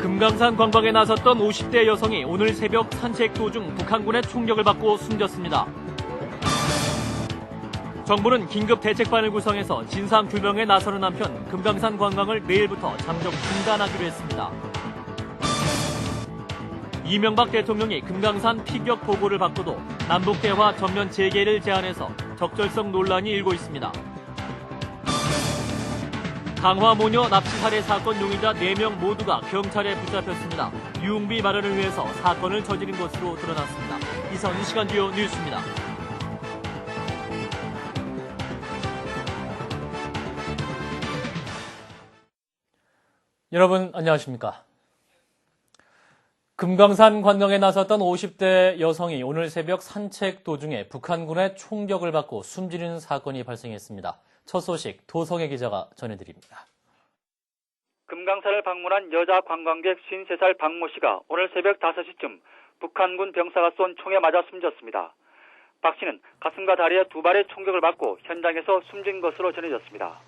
금강산 관광에 나섰던 50대 여성이 오늘 새벽 산책 도중 북한군의 총격을 받고 숨졌습니다. 정부는 긴급 대책반을 구성해서 진상 규명에 나서는 한편 금강산 관광을 내일부터 잠정 중단하기로 했습니다. 이명박 대통령이 금강산 피격 보고를 받고도 남북대화 전면 재개를 제안해서 적절성 논란이 일고 있습니다. 강화모녀 납치 살해 사건 용의자 4명 모두가 경찰에 붙잡혔습니다. 유흥비 마련을 위해서 사건을 저지른 것으로 드러났습니다. 이상 이 시간 주요 뉴스입니다. 여러분 안녕하십니까? 금강산 관광에 나섰던 50대 여성이 오늘 새벽 산책 도중에 북한군의 총격을 받고 숨지는 사건이 발생했습니다. 첫 소식 도성애 기자가 전해드립니다. 금강산을 방문한 여자 관광객 53살 박모 씨가 오늘 새벽 5시쯤 북한군 병사가 쏜 총에 맞아 숨졌습니다. 박 씨는 가슴과 다리에 2발의 총격을 받고 현장에서 숨진 것으로 전해졌습니다.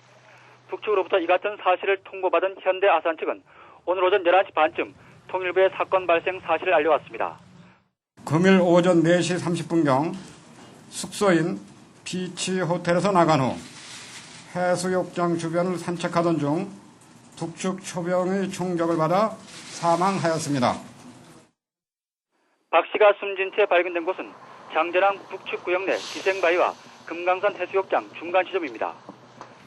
북측으로부터 이 같은 사실을 통보받은 현대아산 측은 오늘 오전 11시 반쯤 통일부에 사건 발생 사실을 알려왔습니다. 금일 오전 4시 30분경 숙소인 비치 호텔에서 나간 후 해수욕장 주변을 산책하던 중 북측 초병의 총격을 받아 사망하였습니다. 박 씨가 숨진 채 발견된 곳은 장전항 북측 구역 내 기생바위와 금강산 해수욕장 중간 지점입니다.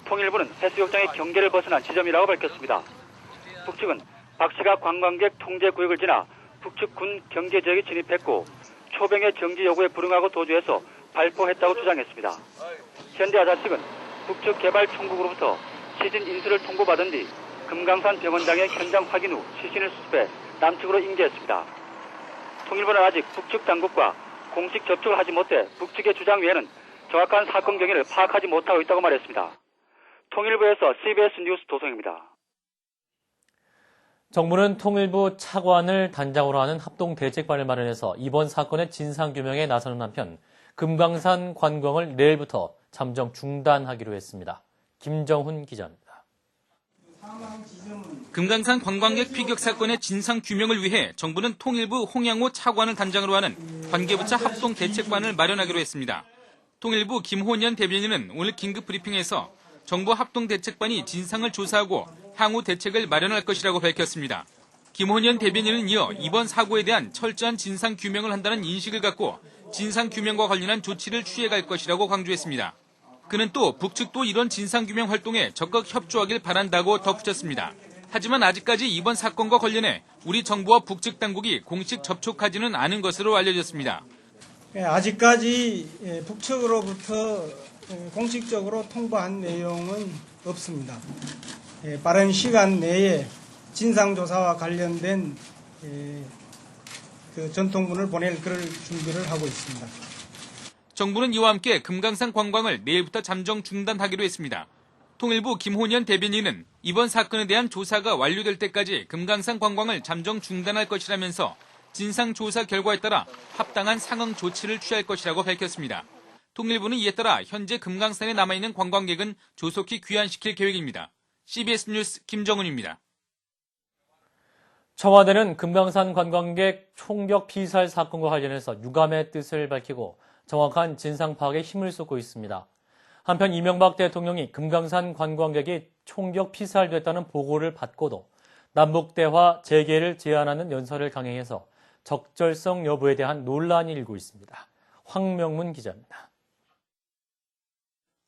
통일부는 해수욕장의 경계를 벗어난 지점이라고 밝혔습니다. 북측은 박 씨가 관광객 통제 구역을 지나 북측 군 경계 지역에 진입했고 초병의 정지 요구에 불응하고 도주해서 발포했다고 주장했습니다. 현대아산 측은 북측 개발 총국으로부터 시신 인수를 통보받은 뒤 금강산 병원장의 현장 확인 후 시신을 수습해 남측으로 인계했습니다. 통일부는 아직 북측 당국과 공식 접촉을 하지 못해 북측의 주장 외에는 정확한 사건 경위를 파악하지 못하고 있다고 말했습니다. 통일부에서 CBS 뉴스 도성입니다. 정부는 통일부 차관을 단장으로 하는 합동대책반을 마련해서 이번 사건의 진상규명에 나서는 한편 금강산 관광을 내일부터 잠정 중단하기로 했습니다. 김정훈 기자입니다. 금강산 관광객 피격 사건의 진상규명을 위해 정부는 통일부 홍양호 차관을 단장으로 하는 관계부처 합동대책반을 마련하기로 했습니다. 통일부 김혼현 대변인은 오늘 긴급 브리핑에서 정부 합동대책반이 진상을 조사하고 향후 대책을 마련할 것이라고 밝혔습니다. 김혼현 대변인은 이어 이번 사고에 대한 철저한 진상규명을 한다는 인식을 갖고 진상규명과 관련한 조치를 취해갈 것이라고 강조했습니다. 그는 또 북측도 이런 진상규명 활동에 적극 협조하길 바란다고 덧붙였습니다. 하지만 아직까지 이번 사건과 관련해 우리 정부와 북측 당국이 공식 접촉하지는 않은 것으로 알려졌습니다. 아직까지 북측으로부터 공식적으로 통보한 내용은 없습니다. 빠른 시간 내에 진상조사와 관련된 전통문을 보낼 그럴 준비를 하고 있습니다. 정부는 이와 함께 금강산 관광을 내일부터 잠정 중단하기로 했습니다. 통일부 김혼현 대변인은 이번 사건에 대한 조사가 완료될 때까지 금강산 관광을 잠정 중단할 것이라면서 진상조사 결과에 따라 합당한 상응 조치를 취할 것이라고 밝혔습니다. 통일부는 이에 따라 현재 금강산에 남아있는 관광객은 조속히 귀환시킬 계획입니다. CBS 뉴스 김정훈입니다. 청와대는 금강산 관광객 총격 피살 사건과 관련해서 유감의 뜻을 밝히고 정확한 진상 파악에 힘을 쏟고 있습니다. 한편 이명박 대통령이 금강산 관광객이 총격 피살됐다는 보고를 받고도 남북대화 재개를 제안하는 연설을 강행해서 적절성 여부에 대한 논란이 일고 있습니다. 황명문 기자입니다.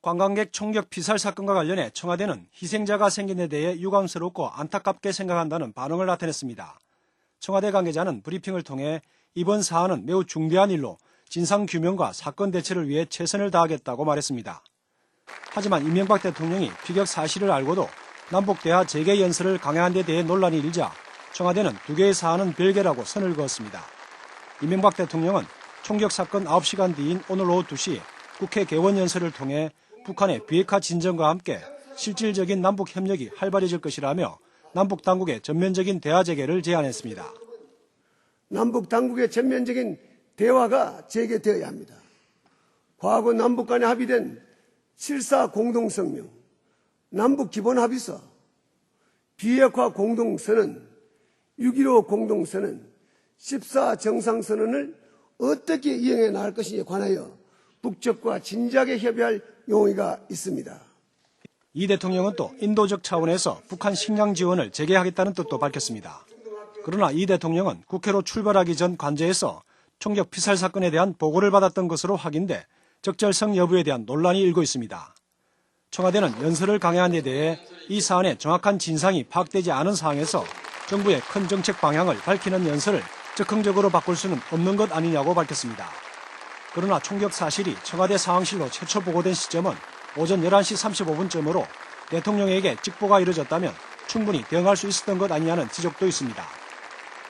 관광객 총격 피살 사건과 관련해 청와대는 희생자가 생긴 데 대해 유감스럽고 안타깝게 생각한다는 반응을 나타냈습니다. 청와대 관계자는 브리핑을 통해 이번 사안은 매우 중대한 일로 진상규명과 사건 대처를 위해 최선을 다하겠다고 말했습니다. 하지만 이명박 대통령이 피격 사실을 알고도 남북대화 재개 연설을 강행한 데 대해 논란이 일자 청와대는 두 개의 사안은 별개라고 선을 그었습니다. 이명박 대통령은 총격 사건 9시간 뒤인 오늘 오후 2시 국회 개원 연설을 통해 북한의 비핵화 진전과 함께 실질적인 남북 협력이 활발해질 것이라며 남북 당국의 전면적인 대화 재개를 제안했습니다. 남북 당국의 전면적인 대화가 재개되어야 합니다. 과거 남북 간에 합의된 7.4 공동성명, 남북 기본합의서, 비핵화 공동선언 6.15 공동선언, 14 정상선언을 어떻게 이행해 나갈 것인지에 관하여 북측과 진지하게 협의할 용의가 있습니다. 이 대통령은 또 인도적 차원에서 북한 식량 지원을 재개하겠다는 뜻도 밝혔습니다. 그러나 이 대통령은 국회로 출발하기 전 관저에서 총격 피살 사건에 대한 보고를 받았던 것으로 확인돼 적절성 여부에 대한 논란이 일고 있습니다. 청와대는 연설을 강행한 데 대해 이 사안의 정확한 진상이 파악되지 않은 상황에서 정부의 큰 정책 방향을 밝히는 연설을 즉흥적으로 바꿀 수는 없는 것 아니냐고 밝혔습니다. 그러나 총격 사실이 청와대 상황실로 최초 보고된 시점은 오전 11시 35분쯤으로 대통령에게 직보가 이루어졌다면 충분히 대응할 수 있었던 것 아니냐는 지적도 있습니다.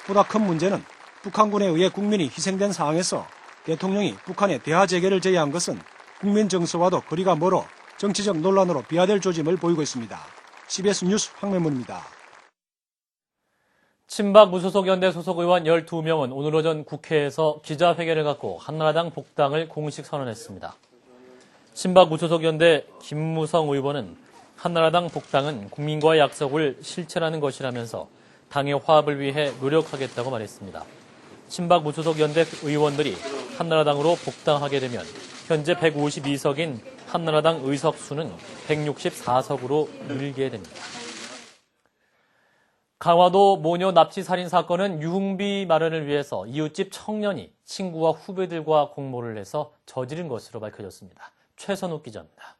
보다 큰 문제는 북한군에 의해 국민이 희생된 상황에서 대통령이 북한의 대화 재개를 제의한 것은 국민 정서와도 거리가 멀어 정치적 논란으로 비화될 조짐을 보이고 있습니다. CBS 뉴스 황명문입니다. 친박 무소속 연대 소속 의원 12명은 오늘 오전 국회에서 기자회견을 갖고 한나라당 복당을 공식 선언했습니다. 친박 무소속 연대 김무성 의원은 한나라당 복당은 국민과의 약속을 실천하는 것이라면서 당의 화합을 위해 노력하겠다고 말했습니다. 친박 무소속 연대 의원들이 한나라당으로 복당하게 되면 현재 152석인 한나라당 의석 수는 164석으로 늘게 됩니다. 강화도 모녀 납치 살인 사건은 유흥비 마련을 위해서 이웃집 청년이 친구와 후배들과 공모를 해서 저지른 것으로 밝혀졌습니다. 최선욱 기자입니다.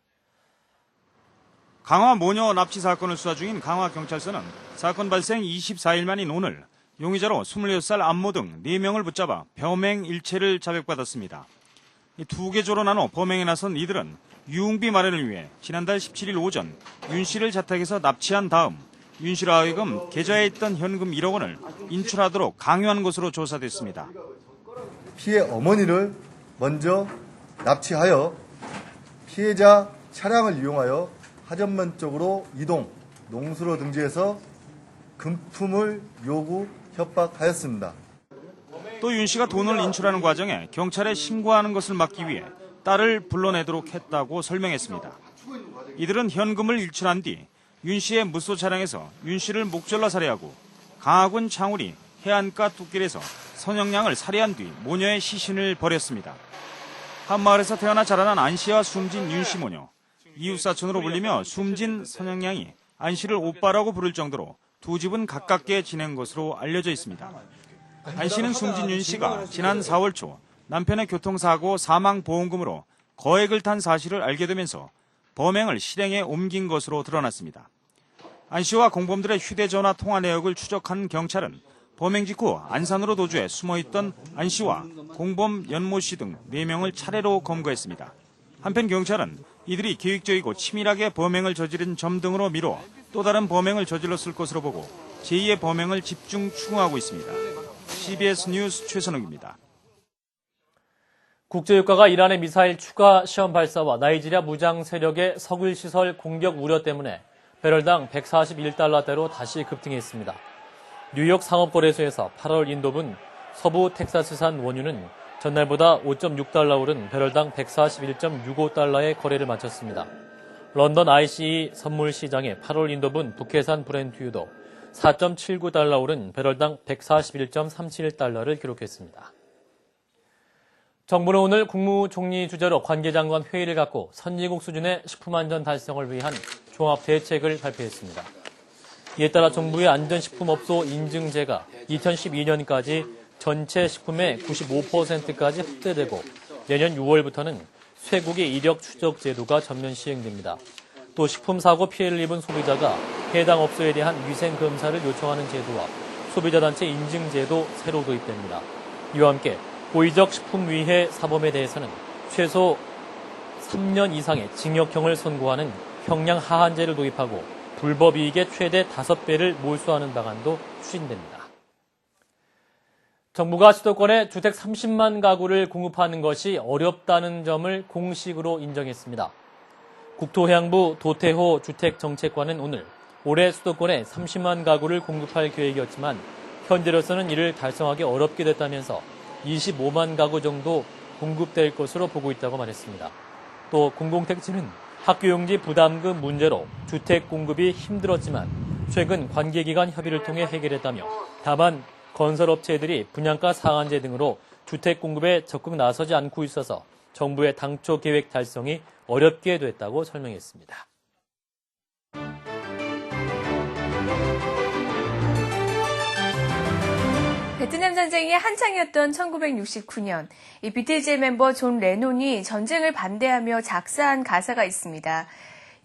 강화 모녀 납치 사건을 수사 중인 강화경찰서는 사건 발생 24일 만인 오늘 용의자로 26살 안모 등 4명을 붙잡아 범행 일체를 자백받았습니다. 두 계조로 나눠 범행에 나선 이들은 유흥비 마련을 위해 지난달 17일 오전 윤 씨를 자택에서 납치한 다음 윤 씨로 하여금 계좌에 있던 현금 1억 원을 인출하도록 강요한 것으로 조사됐습니다. 피해 어머니를 먼저 납치하여 피해자 차량을 이용하여 하전면 쪽으로 이동, 농수로 등지해서 금품을 요구, 협박하였습니다. 또 윤 씨가 돈을 인출하는 과정에 경찰에 신고하는 것을 막기 위해 딸을 불러내도록 했다고 설명했습니다. 이들은 현금을 일출한 뒤 윤 씨의 무소 차량에서 윤 씨를 목졸라 살해하고 강화군 창우리 해안가 뚝길에서 선영양을 살해한 뒤 모녀의 시신을 버렸습니다. 한마을에서 태어나 자라난 안 씨와 숨진 윤 씨 모녀. 이웃사촌으로 불리며 숨진 선영양이 안 씨를 오빠라고 부를 정도로 두 집은 가깝게 지낸 것으로 알려져 있습니다. 안 씨는 숨진 윤 씨가 지난 4월 초 남편의 교통사고 사망보험금으로 거액을 탄 사실을 알게 되면서 범행을 실행에 옮긴 것으로 드러났습니다. 안 씨와 공범들의 휴대전화 통화 내역을 추적한 경찰은 범행 직후 안산으로 도주해 숨어있던 안 씨와 공범 연모 씨 등 4명을 차례로 검거했습니다. 한편 경찰은 이들이 계획적이고 치밀하게 범행을 저지른 점 등으로 미뤄 또 다른 범행을 저질렀을 것으로 보고 제2의 범행을 집중 추궁하고 있습니다. CBS 뉴스 최선욱입니다. 국제유가가 이란의 미사일 추가 시험 발사와 나이지리아 무장 세력의 석유 시설 공격 우려 때문에 배럴당 141달러대로 다시 급등했습니다. 뉴욕 상업거래소에서 8월 인도분 서부 텍사스산 원유는 전날보다 5.6달러 오른 배럴당 141.65달러의 거래를 마쳤습니다. 런던 ICE 선물 시장의 8월 인도분 북해산 브렌트유도 4.79달러 오른 배럴당 141.37달러를 기록했습니다. 정부는 오늘 국무총리 주재로 관계장관 회의를 갖고 선진국 수준의 식품안전 달성을 위한 종합대책을 발표했습니다. 이에 따라 정부의 안전식품업소 인증제가 2012년까지 전체 식품의 95%까지 확대되고 내년 6월부터는 쇠고기 이력 추적 제도가 전면 시행됩니다. 또 식품사고 피해를 입은 소비자가 해당 업소에 대한 위생검사를 요청하는 제도와 소비자단체 인증제도 새로 도입됩니다. 이와 함께 고의적 식품위해 사범에 대해서는 최소 3년 이상의 징역형을 선고하는 형량 하한제를 도입하고 불법이익의 최대 5배를 몰수하는 방안도 추진됩니다. 정부가 수도권에 주택 30만 가구를 공급하는 것이 어렵다는 점을 공식으로 인정했습니다. 국토해양부 도태호 주택정책관은 오늘 올해 수도권에 30만 가구를 공급할 계획이었지만 현재로서는 이를 달성하기 어렵게 됐다면서 25만 가구 정도 공급될 것으로 보고 있다고 말했습니다. 또 공공택지는 학교용지 부담금 문제로 주택 공급이 힘들었지만 최근 관계기관 협의를 통해 해결했다며 다만 건설업체들이 분양가 상한제 등으로 주택 공급에 적극 나서지 않고 있어서 정부의 당초 계획 달성이 어렵게 됐다고 설명했습니다. 베트남 전쟁이 한창이었던 1969년, 이 비틀즈의 멤버 존 레논이 전쟁을 반대하며 작사한 가사가 있습니다.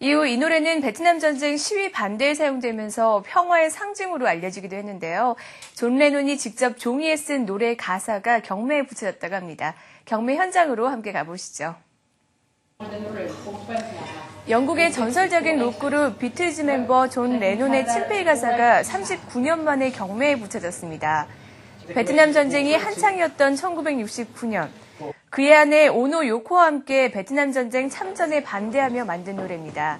이후 이 노래는 베트남 전쟁 시위 반대에 사용되면서 평화의 상징으로 알려지기도 했는데요. 존 레논이 직접 종이에 쓴 노래 가사가 경매에 붙여졌다고 합니다. 경매 현장으로 함께 가보시죠. 영국의 전설적인 록그룹 비틀즈 멤버 존 레논의 친필 가사가 39년 만에 경매에 붙여졌습니다. 베트남 전쟁이 한창이었던 1969년, 그의 아내 오노 요코와 함께 베트남 전쟁 참전에 반대하며 만든 노래입니다.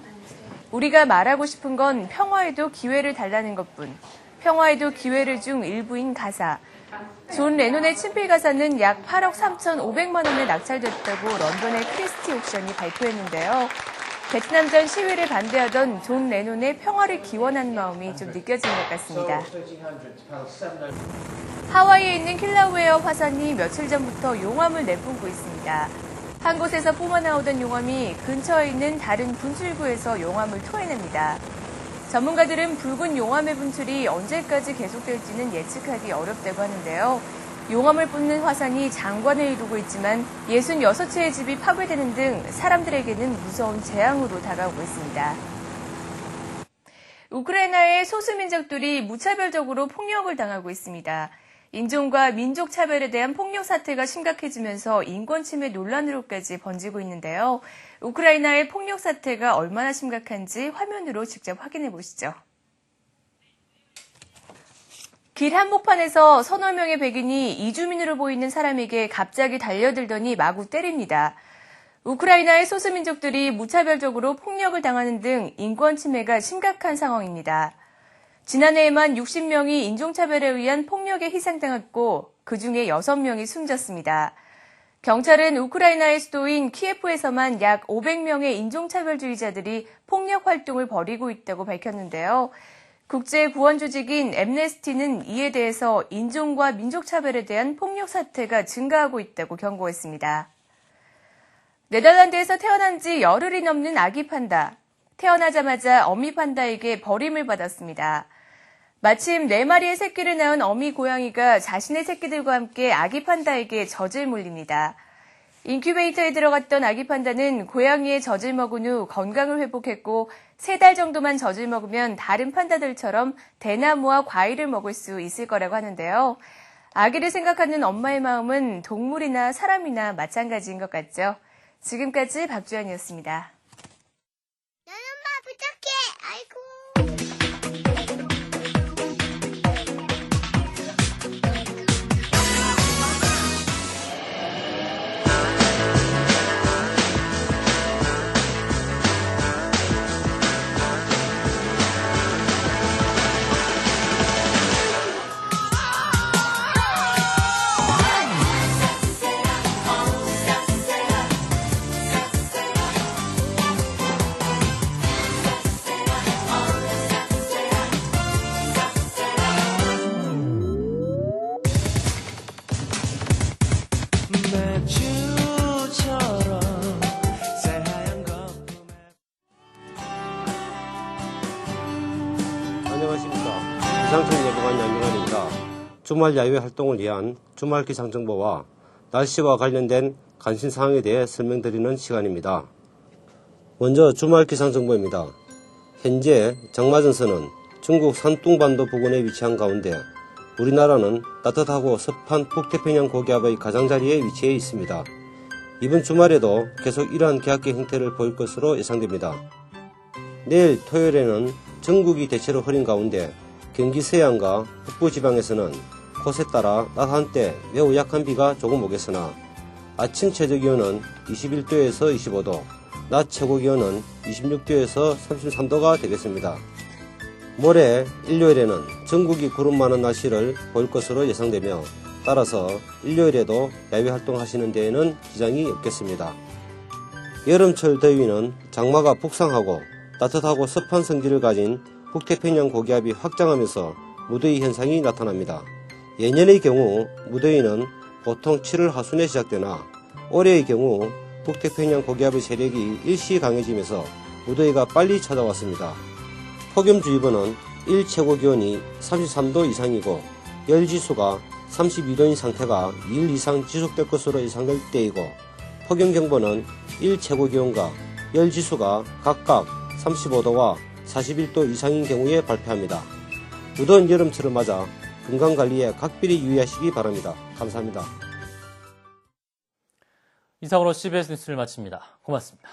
우리가 말하고 싶은 건 평화에도 기회를 달라는 것뿐, 평화에도 기회를 중 일부인 가사. 존 레논의 친필 가사는 약 8억 3,500만 원에 낙찰됐다고 런던의 크리스티 옥션이 발표했는데요. 베트남전 시위를 반대하던 존 레논의 평화를 기원한 마음이 좀 느껴지는 것 같습니다. 하와이에 있는 킬라우에어 화산이 며칠 전부터 용암을 내뿜고 있습니다. 한 곳에서 뿜어나오던 용암이 근처에 있는 다른 분출구에서 용암을 토해냅니다. 전문가들은 붉은 용암의 분출이 언제까지 계속될지는 예측하기 어렵다고 하는데요. 용암을 뿜는 화산이 장관을 이루고 있지만 66채의 집이 파괴되는 등 사람들에게는 무서운 재앙으로 다가오고 있습니다. 우크라이나의 소수민족들이 무차별적으로 폭력을 당하고 있습니다. 인종과 민족 차별에 대한 폭력 사태가 심각해지면서 인권 침해 논란으로까지 번지고 있는데요. 우크라이나의 폭력 사태가 얼마나 심각한지 화면으로 직접 확인해 보시죠. 길 한복판에서 서너 명의 백인이 이주민으로 보이는 사람에게 갑자기 달려들더니 마구 때립니다. 우크라이나의 소수민족들이 무차별적으로 폭력을 당하는 등 인권 침해가 심각한 상황입니다. 지난해에만 60명이 인종차별에 의한 폭력에 희생당했고 그중에 6명이 숨졌습니다. 경찰은 우크라이나의 수도인 키예프에서만 약 500명의 인종차별주의자들이 폭력 활동을 벌이고 있다고 밝혔는데요. 국제구원조직인 앰네스티는 이에 대해서 인종과 민족차별에 대한 폭력 사태가 증가하고 있다고 경고했습니다. 네덜란드에서 태어난 지 열흘이 넘는 아기 판다. 태어나자마자 어미 판다에게 버림을 받았습니다. 마침 4마리의 새끼를 낳은 어미 고양이가 자신의 새끼들과 함께 아기 판다에게 젖을 물립니다. 인큐베이터에 들어갔던 아기 판다는 고양이의 젖을 먹은 후 건강을 회복했고 3달 정도만 젖을 먹으면 다른 판다들처럼 대나무와 과일을 먹을 수 있을 거라고 하는데요. 아기를 생각하는 엄마의 마음은 동물이나 사람이나 마찬가지인 것 같죠. 지금까지 박주연이었습니다. 나는 엄마 부탁해. 아이고. 안녕하십니까. 기상청 예보관 양경환입니다. 주말 야외 활동을 위한 주말 기상정보와 날씨와 관련된 관심사항에 대해 설명드리는 시간입니다. 먼저 주말 기상정보입니다. 현재 장마전선은 중국 산둥반도 부근에 위치한 가운데 우리나라는 따뜻하고 습한 북태평양 고기압의 가장자리에 위치해 있습니다. 이번 주말에도 계속 이러한 기압계 형태를 보일 것으로 예상됩니다. 내일 토요일에는 전국이 대체로 흐린 가운데 경기 서해안과 북부지방에서는 곳에 따라 낮 한때 매우 약한 비가 조금 오겠으나 아침 최저기온은 21도에서 25도, 낮 최고기온은 26도에서 33도가 되겠습니다. 모레 일요일에는 전국이 구름 많은 날씨를 보일 것으로 예상되며 따라서 일요일에도 야외 활동하시는 데에는 지장이 없겠습니다. 여름철 더위는 장마가 북상하고 따뜻하고 습한 성질을 가진 북태평양 고기압이 확장하면서 무더위 현상이 나타납니다. 예년의 경우 무더위는 보통 7월 하순에 시작되나 올해의 경우 북태평양 고기압의 세력이 일시 강해지면서 무더위가 빨리 찾아왔습니다. 폭염주의보는 일 최고기온이 33도 이상이고 열지수가 32도인 상태가 2일 이상 지속될 것으로 예상될 때이고 폭염경보는 일 최고기온과 열지수가 각각 35도와 41도 이상인 경우에 발표합니다. 무더운 여름철을 맞아 건강관리에 각별히 유의하시기 바랍니다. 감사합니다. 이상으로 CBS 뉴스를 마칩니다. 고맙습니다.